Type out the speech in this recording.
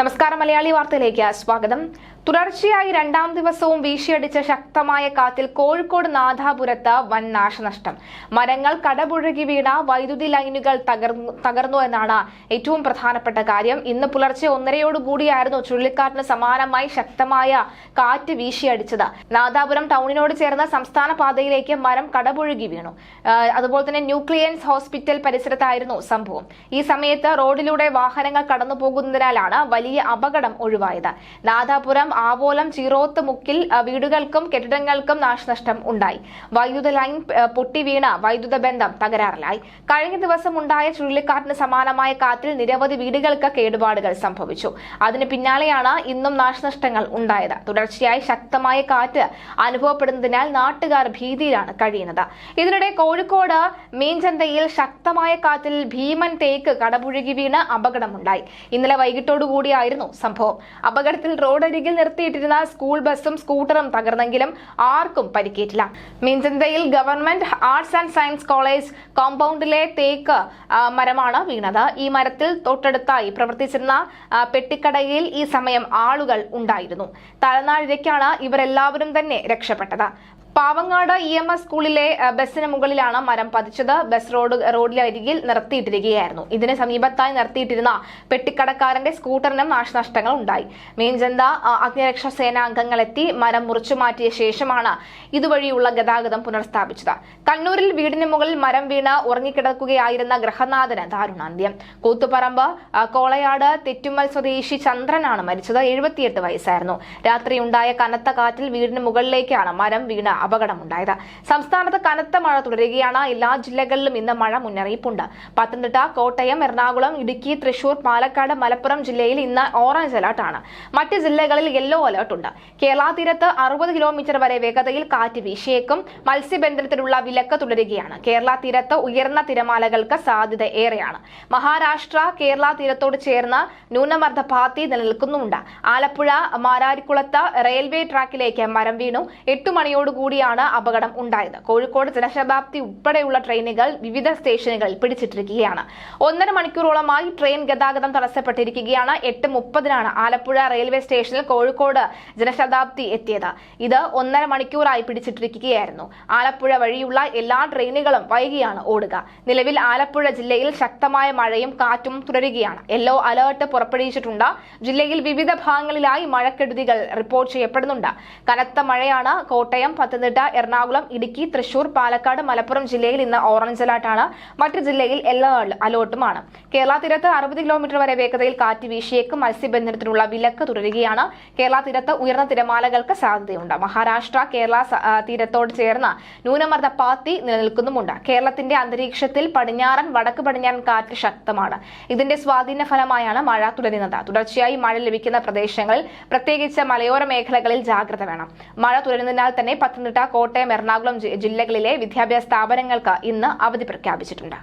നമസ്കാരം, മലയാളി വാർത്തയിലേക്ക് സ്വാഗതം. തുടർച്ചയായി രണ്ടാം ദിവസവും വീശിയടിച്ച ശക്തമായ കാറ്റിൽ കോഴിക്കോട് നാദാപുരത്ത് വൻ നാശനഷ്ടം. മരങ്ങൾ കടപുഴകി വീണ വൈദ്യുതി ലൈനുകൾ തകർന്നു എന്നാണ് ഏറ്റവും പ്രധാനപ്പെട്ട കാര്യം. ഇന്ന് പുലർച്ചെ 1:30 ചുഴലിക്കാറ്റിന് സമാനമായി ശക്തമായ കാറ്റ് വീശിയടിച്ചത്. നാദാപുരം ടൗണിനോട് ചേർന്ന സംസ്ഥാന പാതയിലേക്ക് മരം കടപുഴകി വീണു. അതുപോലെ തന്നെ ന്യൂക്ലിയൻസ് ഹോസ്പിറ്റൽ പരിസരത്തായിരുന്നു സംഭവം. ഈ സമയത്ത് റോഡിലൂടെ വാഹനങ്ങൾ കടന്നു പോകുന്നതിനാലാണ് വലിയ അപകടം ഒഴിവായത്. നാദാപുരം ആവോലം ചീറോത്ത് മുക്കിൽ വീടുകൾക്കും കെട്ടിടങ്ങൾക്കും നാശനഷ്ടം ഉണ്ടായി. വൈദ്യുത ലൈൻ പൊട്ടി വീണ വൈദ്യുത ബന്ധം തകരാറിലായി. കഴിഞ്ഞ ദിവസം ഉണ്ടായ ചുഴലിക്കാറ്റിന് സമാനമായ കാറ്റിൽ നിരവധി വീടുകൾക്ക് കേടുപാടുകൾ സംഭവിച്ചു. അതിന് പിന്നാലെയാണ് ഇന്നും നാശനഷ്ടങ്ങൾ ഉണ്ടായത്. തുടർച്ചയായി ശക്തമായ കാറ്റ് അനുഭവപ്പെടുന്നതിനാൽ നാട്ടുകാർ ഭീതിയിലാണ് കഴിയുന്നത്. ഇതിനിടെ കോഴിക്കോട് മീൻചന്തയിൽ ശക്തമായ കാറ്റിൽ ഭീമൻ തേക്ക് കടപുഴകി വീണ് അപകടമുണ്ടായി. ഇന്നലെ വൈകിട്ടോടുകൂടിയായിരുന്നു സംഭവം. അപകടത്തിൽ റോഡരികിൽ നിർത്തിയിട്ടിരുന്ന സ്കൂൾ ബസും സ്കൂട്ടറും തകർന്നെങ്കിലും ആർക്കും പരിക്കേറ്റില്ല. മീൻചന്തയിൽ government arts and science college കോമ്പൗണ്ടിലെ തേക്ക് മരമാണ് വീണത്. ഈ മരത്തിൽ തൊട്ടടുത്തായി പ്രവർത്തിച്ചിരുന്ന പെട്ടിക്കടയിൽ ഈ സമയം ആളുകൾ ഉണ്ടായിരുന്നു. തലനാഴിലേക്കാണ് ഇവരെല്ലാവരും തന്നെ രക്ഷപ്പെട്ടത്. പാവങ്ങാട് EMS സ്കൂളിലെ ബസിന് മുകളിലാണ് മരം പതിച്ചത്. ബസ് റോഡിലരികിൽ നിർത്തിയിട്ടിരിക്കുകയായിരുന്നു. ഇതിന് സമീപത്തായി നിർത്തിയിട്ടിരുന്ന പെട്ടിക്കടക്കാരന്റെ സ്കൂട്ടറിനും നാശനഷ്ടങ്ങൾ ഉണ്ടായി. മീൻചന്ത അഗ്നിരക്ഷാ സേനാ അംഗങ്ങൾ എത്തി മരം മുറിച്ചു മാറ്റിയ ശേഷമാണ് ഇതുവഴിയുള്ള ഗതാഗതം പുനഃസ്ഥാപിച്ചത്. കണ്ണൂരിൽ വീടിന് മുകളിൽ മരം വീണ് ഉറങ്ങിക്കിടക്കുകയായിരുന്ന ഗൃഹനാഥന് ദാരുണാന്ത്യം. കൂത്തുപറമ്പ് കോളയാട് തെറ്റുമ്മൽ സ്വദേശി ചന്ദ്രനാണ് മരിച്ചത്. 78 വയസ്സായിരുന്നു. രാത്രിയുണ്ടായ കനത്ത കാറ്റിൽ വീടിന് മുകളിലേക്കാണ് മരം വീണ് അപകടമുണ്ടായത്. സംസ്ഥാനത്ത് കനത്ത മഴ തുടരുകയാണ്. എല്ലാ ജില്ലകളിലും ഇന്ന് മഴ മുന്നറിയിപ്പുണ്ട്. പത്തനംതിട്ട, കോട്ടയം, എറണാകുളം, ഇടുക്കി, തൃശൂർ, പാലക്കാട്, മലപ്പുറം ജില്ലയിൽ ഇന്ന് ഓറഞ്ച് അലർട്ടാണ്. മറ്റ് ജില്ലകളിൽ യെല്ലോ അലർട്ട് ഉണ്ട്. കേരള തീരത്ത് 60 കിലോമീറ്റർ വരെ വേഗതയിൽ കാറ്റ് വീശിയേക്കും. മത്സ്യബന്ധനത്തിനുള്ള വിലക്ക് തുടരുകയാണ്. കേരള തീരത്ത് ഉയർന്ന തിരമാലകൾക്ക് സാധ്യത ഏറെയാണ്. മഹാരാഷ്ട്ര കേരള തീരത്തോട് ചേർന്ന് ന്യൂനമർദ്ദ പാത്തി നിലനിൽക്കുന്നുണ്ട്. ആലപ്പുഴ മാരാരിക്കുളത്ത് റെയിൽവേ ട്രാക്കിലേക്ക് മരം വീണു. 8 മണിയോടുകൂടിയാണ് അപകടം ഉണ്ടായത്. കോഴിക്കോട് ജനശതാബ്ദി ഉൾപ്പെടെയുള്ള ട്രെയിനുകൾ വിവിധ സ്റ്റേഷനുകളിൽ പിടിച്ചിട്ടിരിക്കുകയാണ്. 1.5 മണിക്കൂറോളമായി ട്രെയിൻ ഗതാഗതം തടസ്സപ്പെട്ടിരിക്കുകയാണ്. 8:30 ആലപ്പുഴ റെയിൽവേ സ്റ്റേഷനിൽ കോഴിക്കോട് ജനശതാബ്ദി എത്തിയത്. ഇത് 1.5 മണിക്കൂറായി പിടിച്ചിട്ടിരിക്കുകയായിരുന്നു. ആലപ്പുഴ വഴിയുള്ള എല്ലാ ട്രെയിനുകളും വൈകിയാണ് ഓടുക. നിലവിൽ ആലപ്പുഴ ജില്ലയിൽ ശക്തമായ മഴയും കാറ്റും തുടരുകയാണ്. യെല്ലോ അലർട്ട് പുറപ്പെടുവിച്ചിട്ടുണ്ട്. ജില്ലയിൽ വിവിധ ഭാഗങ്ങളിലായി മഴക്കെടുതികൾ റിപ്പോർട്ട് ചെയ്യപ്പെടുന്നുണ്ട്. കനത്ത മഴയാണ്. കോട്ടയം, പത്തനംതിട്ട, എറണാകുളം, ഇടുക്കി, തൃശൂർ, പാലക്കാട്, മലപ്പുറം ജില്ലയിൽ ഇന്ന് ഓറഞ്ച് അലർട്ടാണ്. മറ്റ് ജില്ലയിൽ യെല്ലോ അലർട്ടുമാണ്. കേരള തീരത്ത് 60 കിലോമീറ്റർ വരെ വേഗതയിൽ കാറ്റ് വീശിയേക്കും. മത്സ്യബന്ധനത്തിനുള്ള വിലക്ക് തുടരുകയാണ്. കേരള തീരത്ത് ഉയർന്ന തിരമാലകൾക്ക് സാധ്യതയുണ്ട്. മഹാരാഷ്ട്ര കേരള തീരത്തോട് ചേർന്ന ന്യൂനമർദ്ദ പാത്തി നിലനിൽക്കുന്നുമുണ്ട്. കേരളത്തിന്റെ അന്തരീക്ഷത്തിൽ പടിഞ്ഞാറൻ വടക്ക് പടിഞ്ഞാറൻ കാറ്റ് ശക്തമാണ്. ഇതിന്റെ സ്വാധീന ഫലമായാണ് മഴ തുടരുന്നത്. തുടർച്ചയായി മഴ ലഭിക്കുന്ന പ്രദേശങ്ങളിൽ പ്രത്യേകിച്ച് മലയോര മേഖലകളിൽ ജാഗ്രത വേണം. മഴ തുടരുന്നതിനാൽ തന്നെ പത്തനംതിട്ട, കോട്ടയം, എറണാകുളം ജില്ലകളിലെ വിദ്യാഭ്യാസ സ്ഥാപനങ്ങൾക്ക് ഇന്ന് അവധി പ്രഖ്യാപിച്ചിട്ടുണ്ട്.